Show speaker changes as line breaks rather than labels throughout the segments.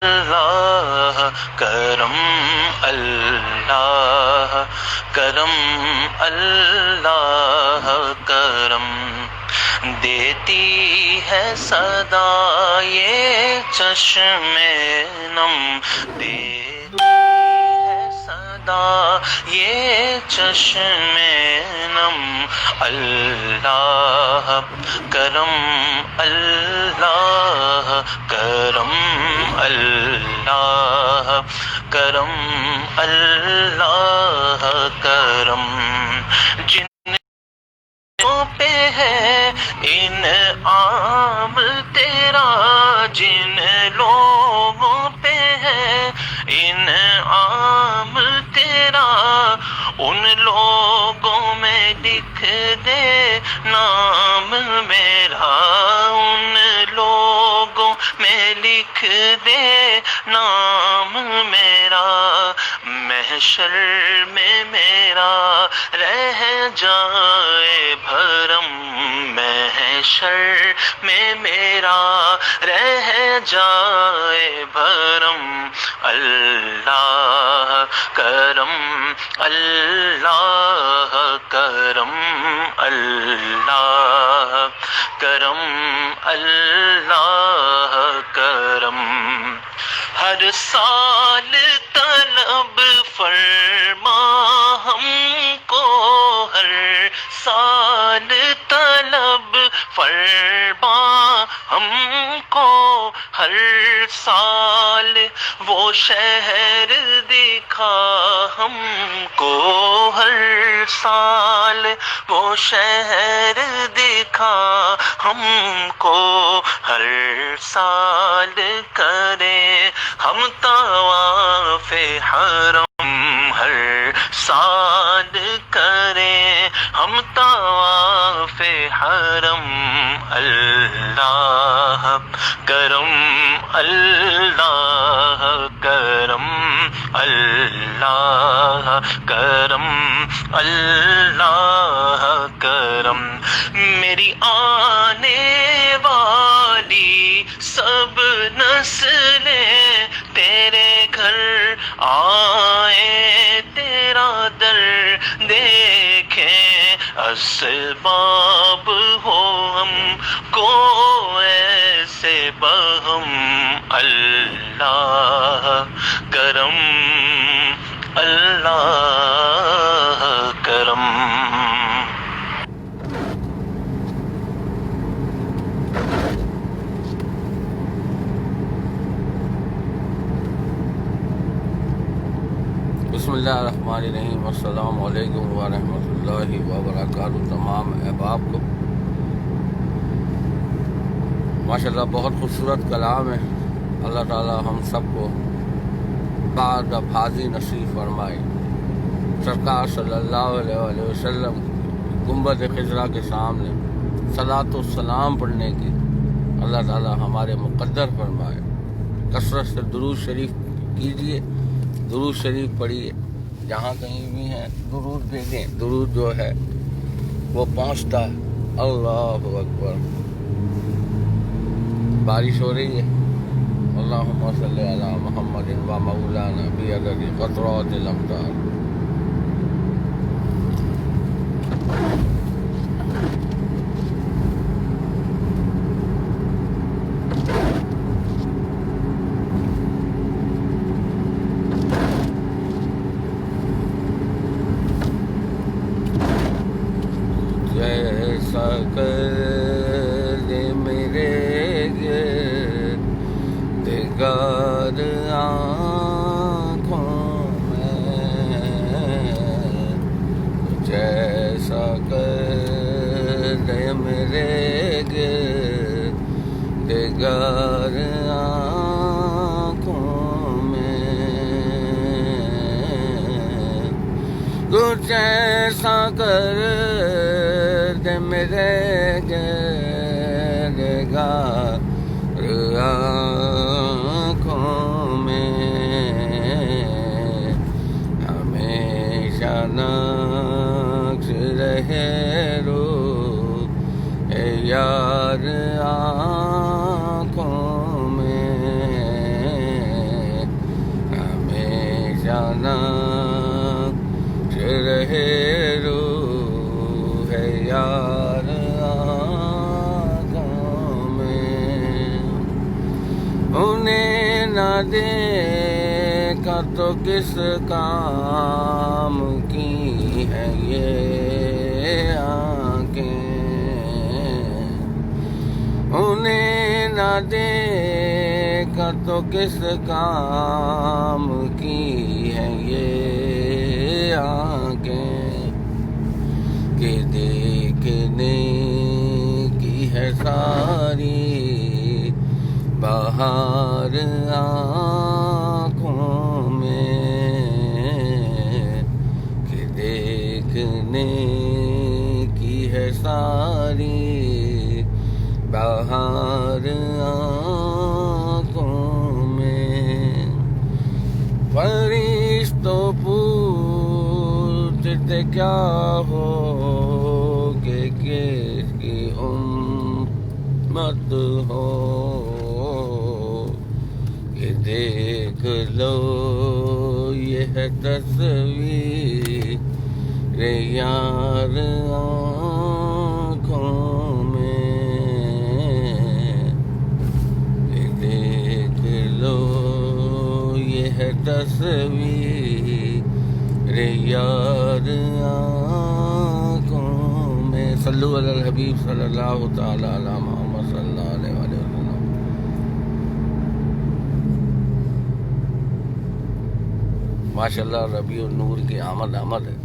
اللہ کرم، اللہ کرم، اللہ کرم، دیتی ہے صدا یہ چشم نم، دیتی ہے صدا یہ چشم نم، اللہ کرم، اللہ کرم، اللہ کرم، اللہ کرم، جن پہ ہے انعام تیرا، جن لوگوں پہ ہے انعام تیرا، ان لوگوں میں لکھ دے نام میرا، ان لوگوں میں لکھ دے نام میرا، محشر میں میرا رہ جائے بھرم، محشر میں میرا رہ جائے بھرم، اللہ کرم، اللہ کرم، اللہ کرم، اللہ کرم، ہر سال طلب فرما ہم کو، ہر سال طلب فرما ہم کو، ہر سال وہ شہر دکھا ہم کو، ہر سال وہ شہر دکھا ہم کو، ہر سال کرے ہم طواف حرم، ہر سال کرے ہم طواف حرم، اللہ کرم، اللہ کرم، اللہ کرم، اللہ کرم، میری آنے والی سب نسلیں تیرے گھر آئے، تیرا در دیکھیں، اسباب ہو ہم کو ایسے بہم، اللہ کرم، اللہ کرم۔
بسم اللہ الرحمن الرحیم، السلام علیکم ورحمۃ اللہ وبرکاتہ۔ تمام احباب کو ماشاءاللہ بہت خوبصورت کلام ہے، اللہ تعالی ہم سب کو بعد حاضی نصیب فرمائے۔ سرکار صلی اللہ علیہ وسلم گنبد خضرا کے سامنے صلاۃ السلام پڑھنے کی اللہ تعالی ہمارے مقدر فرمائے۔ کثرت سے درود شریف کیجیے، درود شریف پڑھیے، جہاں کہیں بھی ہیں درود بھیجیں، درود جو ہے وہ پہنچتا ہے۔ اللہ اکبر، بارش ہو رہی ہے، اللہم صلی علی محمد و مولانا بعدد قطرات الامطار۔ جیسا کر دے میرے گردگار آنکھوں میں، جیسا کر دے میرے گردگار آنکھوں میں، کچھ ایسا کر دے میرے گردگار آنکھوں میں، ہمیشہ نقش رہے رو اے یار آنکھوں میں، نقش رہے روح یار آنکھوں میں، انہیں نہ دیکھا تو کس کام کی ہے یہ آنکھیں، انہیں نہ دیکھا تو کس کام کی ہے یہ آنکھیں، کہ دیکھنے کی ہے ساری بہار آنکھوں میں، کہ دیکھنے کی ہے ساری بہار آنکھوں میں۔ فرشتوں پوچھتے کیا ہو کہ کس کی امت ہو، کہ دیکھ لو یہ ہے تصویر یار آنکھوں میں، کہ دیکھ لو یہ ہے تصویر یار آنکھوں میں۔ صلو علی الحبیب صلی اللہ تعالی علی محمد صلی اللہ علیہ وسلم۔ ماشاءاللہ ربیع النور کی آمد ہے،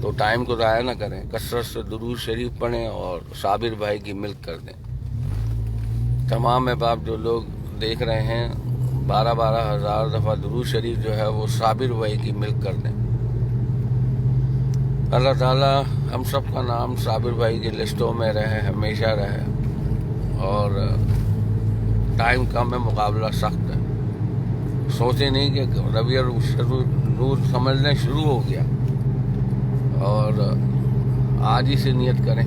تو ٹائم کو ضائع نہ کریں، کثرت سے درود شریف پڑھیں اور صابر بھائی کی ملک کر دیں۔ تمام احباب جو لوگ دیکھ رہے ہیں 12 ہزار دفعہ درود شریف جو ہے وہ صابر بھائی کی ملک کر دیں۔ اللہ تعالیٰ ہم سب کا نام صابر بھائی کی لسٹوں میں رہے، ہمیشہ رہے، اور ٹائم کم ہے، مقابلہ سخت ہے۔ سوچیں نہیں کہ ربیع النور سمجھنا شروع ہو گیا، اور آج ہی سے نیت کریں،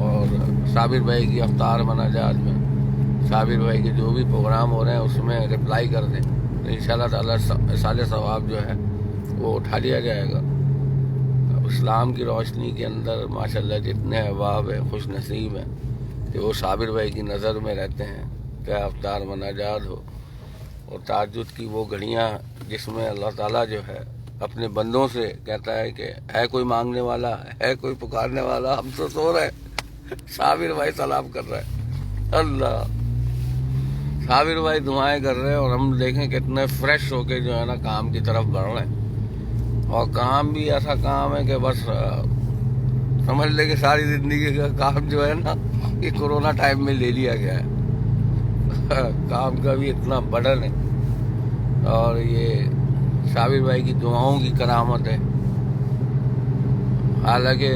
اور صابر بھائی کی افطار مناجات میں صابر بھائی کے جو بھی پروگرام ہو رہے ہیں اس میں رپلائی کر دیں، تو انشاءاللہ تعالیٰ سال ثواب جو ہے وہ اٹھا لیا جائے گا۔ اب اسلام کی روشنی کے اندر ماشاءاللہ جتنے احباب ہیں خوش نصیب ہیں کہ وہ صابر بھائی کی نظر میں رہتے ہیں، کیا افطار مناجات ہو اور تہجد کی وہ گھڑیاں جس میں اللہ تعالیٰ جو ہے اپنے بندوں سے کہتا ہے کہ ہے کوئی مانگنے والا، ہے کوئی پکارنے والا، ہم تو سو رہے ہیں، صابر بھائی سلام کر رہے ہیں، اللہ صابر بھائی دعائیں کر رہے ہیں، اور ہم دیکھیں کتنے فریش ہو کے جو ہے نا کام کی طرف بڑھ رہے ہیں، اور کام بھی ایسا کام ہے کہ بس سمجھ لے کہ ساری زندگی کا کام جو ہے نا یہ کورونا ٹائم میں لے لیا گیا ہے، کام کا بھی اتنا برڈن ہے، اور یہ صابر بھائی کی دعاؤں کی کرامت ہے۔ حالانکہ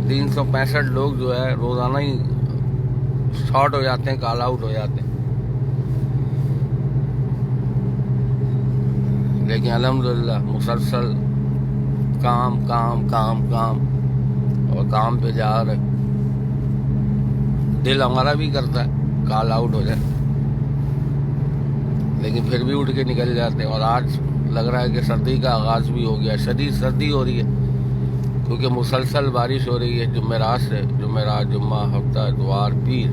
365 لوگ جو ہے روزانہ ہی شارٹ ہو جاتے ہیں، کال آؤٹ ہو جاتے ہیں، لیکن الحمدللہ مسلسل کام اور کام پہ جا رہے۔ دل ہمارا بھی کرتا ہے کال آؤٹ ہو جائے، لیکن پھر بھی اٹھ کے نکل جاتے ہیں، اور آج لگ رہا ہے کہ سردی کا آغاز بھی ہو گیا، شدید سردی ہو رہی ہے کیونکہ مسلسل بارش ہو رہی ہے جمعرات سے، جمعرات، جمعہ، ہفتہ، اتوار، پیر،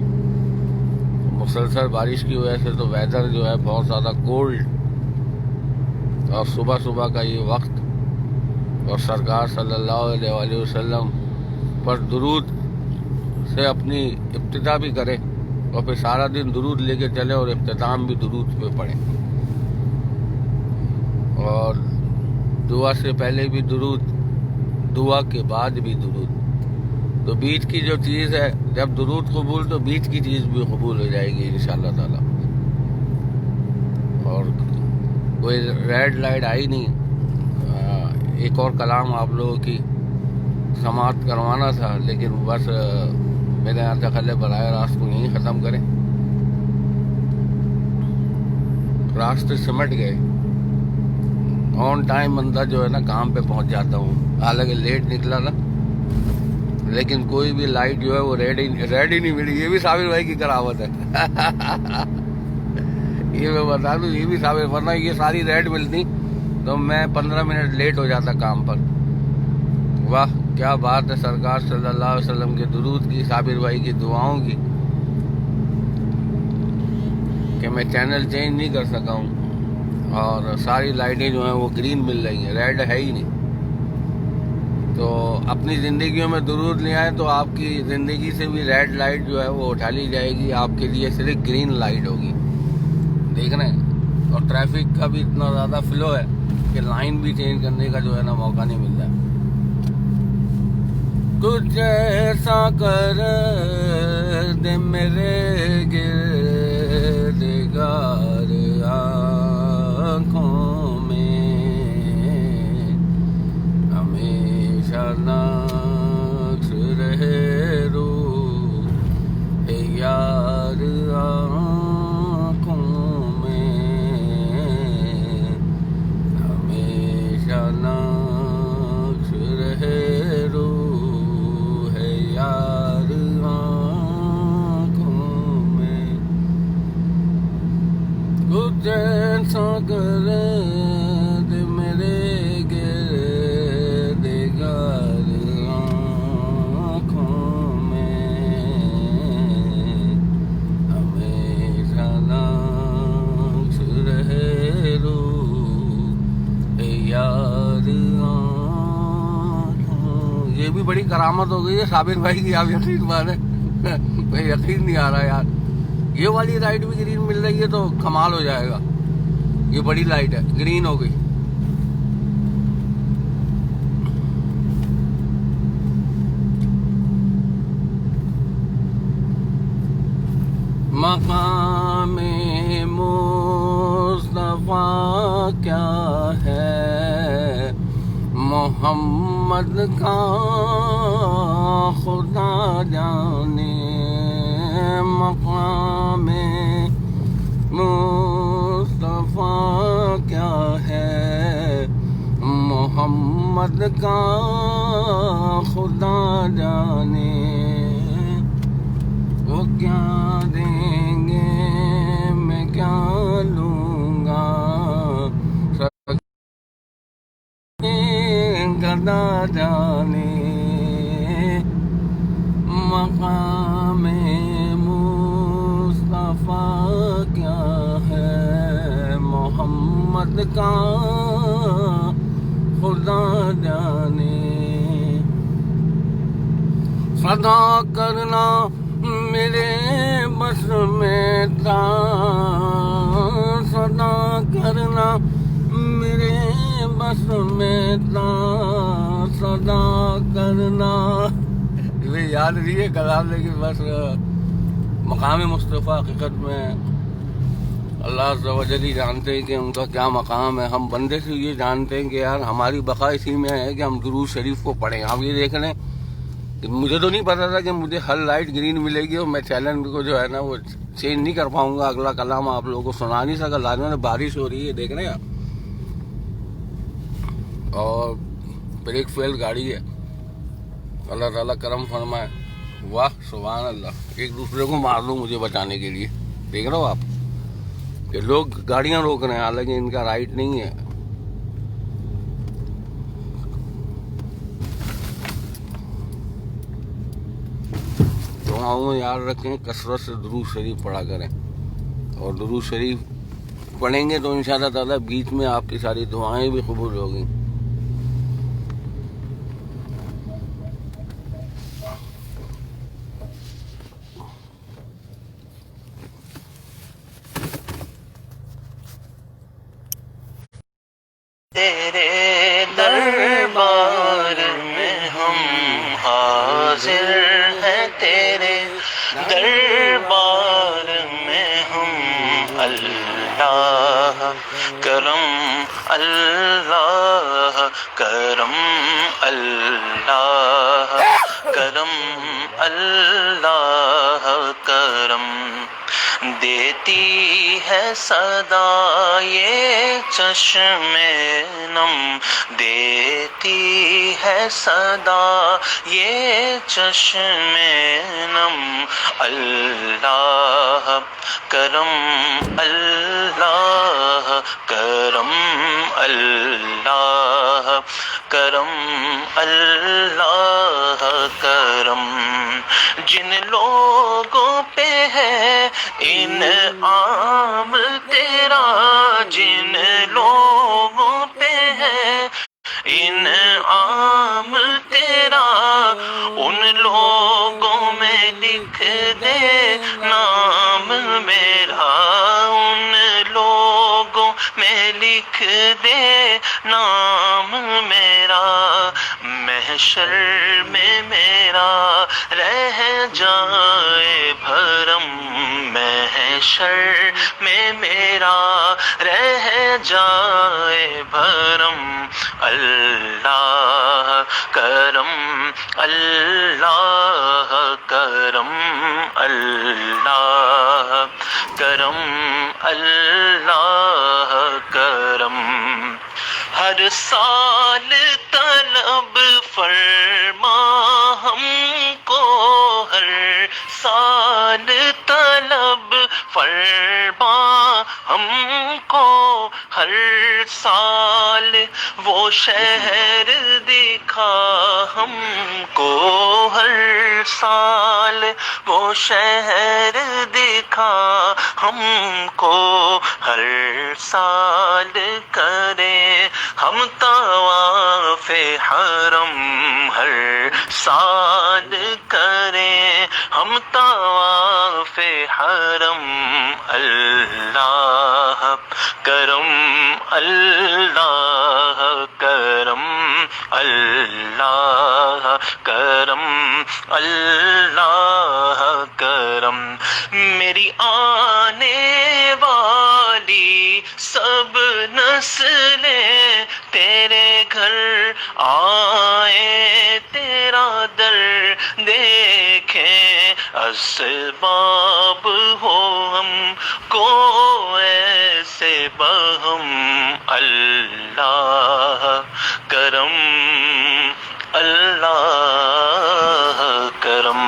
مسلسل بارش کی وجہ سے تو ویدر جو ہے بہت زیادہ کولڈ، اور صبح کا یہ وقت، اور سرکار صلی اللہ علیہ وسلم پر درود سے اپنی ابتدا بھی کریں، اور پھر سارا دن درود لے کے چلیں، اور اختتام بھی درود پہ پڑھیں، اور دعا سے پہلے بھی درود، دعا کے بعد بھی درود، تو بیچ کی جو چیز ہے جب درود قبول تو بیچ کی چیز بھی قبول ہو جائے گی انشاءاللہ تعالی۔ اور کوئی ریڈ لائٹ آئی نہیں، ایک اور کلام آپ لوگوں کی سماعت کروانا تھا، لیکن بس میرے یہاں دخل براہ راست کو یہیں ختم کریں، راستے سمٹ گئے، آن ٹائم بندہ جو ہے نا کام پہ پہنچ جاتا ہوں، حالانکہ لیٹ نکلا نا، لیکن کوئی بھی لائٹ جو ہے وہ ریڈ ہی نہیں ملی، یہ بھی صابر بھائی کی کرامت ہے، یہ میں بتا دوں یہ بھی صابر، ورنہ یہ ساری ریڈ ملتی تو میں 15 منٹ لیٹ ہو جاتا کام پر. واہ کیا بات ہے، سرکار صلی اللہ علیہ وسلم کے درود کی، صابر بھائی کی دعاؤں کی کہ میں چینل چینج نہیں کر سکا ہوں اور ساری لائٹیں جو ہیں وہ گرین مل رہی ہیں، ریڈ ہے ہی نہیں. تو اپنی زندگیوں میں درود لے آئے تو آپ کی زندگی سے بھی ریڈ لائٹ جو ہے وہ اٹھا لی جائے گی، آپ کے لیے صرف گرین لائٹ ہوگی. دیکھ رہے ہیں، اور ٹریفک کا بھی اتنا زیادہ فلو ہے کہ لائن بھی چینج کرنے کا جو ہے نا موقع نہیں ملتا ہے. کچھ ایسا کر دے میرے گردگار آنکھوں میں، ہمیشہ نقش رہے روح یار آنکھوں میں، ہمیشہ نقش رہے روح یار آنکھوں میں. کچھ ایسا کر دے میرے گردگار آنکھوں میں، ہمیشہ نقش رہے روح یار آنکھوں. یہ بھی بڑی کرامت ہو گئی ہے صابر بھائی کی، آپ یقین مانیں میں یقین نہیں آ رہا یار. یہ والی لائٹ بھی گرین مل رہی ہے تو کمال ہو جائے گا. یہ بڑی لائٹ ہے، گرین ہو گئی. مقام مصطفیٰ کیا ہے محمد کا خدا جانے. مقام مصطفیٰ کیا ہے محمد کا خدا جانے. وہ کیا دیں گے میں کیا لوں گا، گدا جانے. مقام مصطفیٰ کیا ہے محمد کا خدا جانے. صدا کرنا میرے بس میں تھا، صدا کرنا میرے بس میں تھا، صدا کرنا. یہ یاد نہیں ہے کلام، لیکن بس مقام مصطفیٰ حقیقت میں اللہ عز و جل ہی جانتے ہیں کہ ان کا کیا مقام ہے. ہم بندے سے یہ جانتے ہیں کہ یار ہماری بقا اسی میں ہے کہ ہم درود شریف کو پڑھیں. آپ یہ دیکھ لیں کہ مجھے تو نہیں پتا تھا کہ مجھے ہر لائٹ گرین ملے گی اور میں چینل کو جو ہے نا وہ چینج نہیں کر پاؤں گا. اگلا کلام آپ لوگوں کو سنا نہیں سکا. لازماً بارش ہو رہی ہے، دیکھ رہے ہیں آپ، اور بریک فیل گاڑی ہے. اللہ تعالیٰ کرم فرمائے. واہ سبحان اللہ. ایک دوسرے کو مار لوں مجھے بچانے کے لیے. دیکھ رہے ہو آپ کہ لوگ گاڑیاں روک رہے ہیں، حالانکہ ان کا رائٹ نہیں ہے. دعاؤں میں یاد رکھیں، کثرت سے درود شریف پڑھا کریں، اور درود شریف پڑھیں گے تو انشاءاللہ تعالیٰ بیچ میں آپ کی ساری دعائیں بھی قبول ہوگی.
تیرے دربار میں ہم حاضر ہیں، تیرے دربار میں ہم. اللہ کرم اللہ کرم اللہ کرم اللہ کرم. دیتی ہے صدا یہ چشم نم، دیتی ہے صدا یہ چشم نم. اللہ کرم اللہ کرم اللہ کرم اللہ کرم جن لوگوں پہ ہے انعام تیرا جن لوگوں پہ ہے انعام تیرا ان لوگوں میں لکھ دے نام میرا ان لوگوں میں لکھ دے نام میرا محشر میں میرا رہ جائے بھرم محشر میں میرا رہ جائے بھرم اللہ کرم اللہ کرم اللہ کرم اللہ کرم ہر سال طلب فرما ہم کو ہر سال طلب فرما ہم کو ہر سال وہ شہر دکھا ہم کو ہر سال وہ شہر دکھا ہم کو ہر سال کرے ہم طواف حرم ہر سال کریں ہم طواف حرم اللہ کرم اللہ کرم اللہ کرم اللہ کرم میری آنے والی سب نسلیں تیرے گھر آئے تیرا در دیکھیں اسباب ہو ہم کو ایسے بہم اللہ کرم اللہ کرم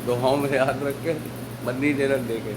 دعاؤں میں یاد رکھ کے بندی جنت دے کے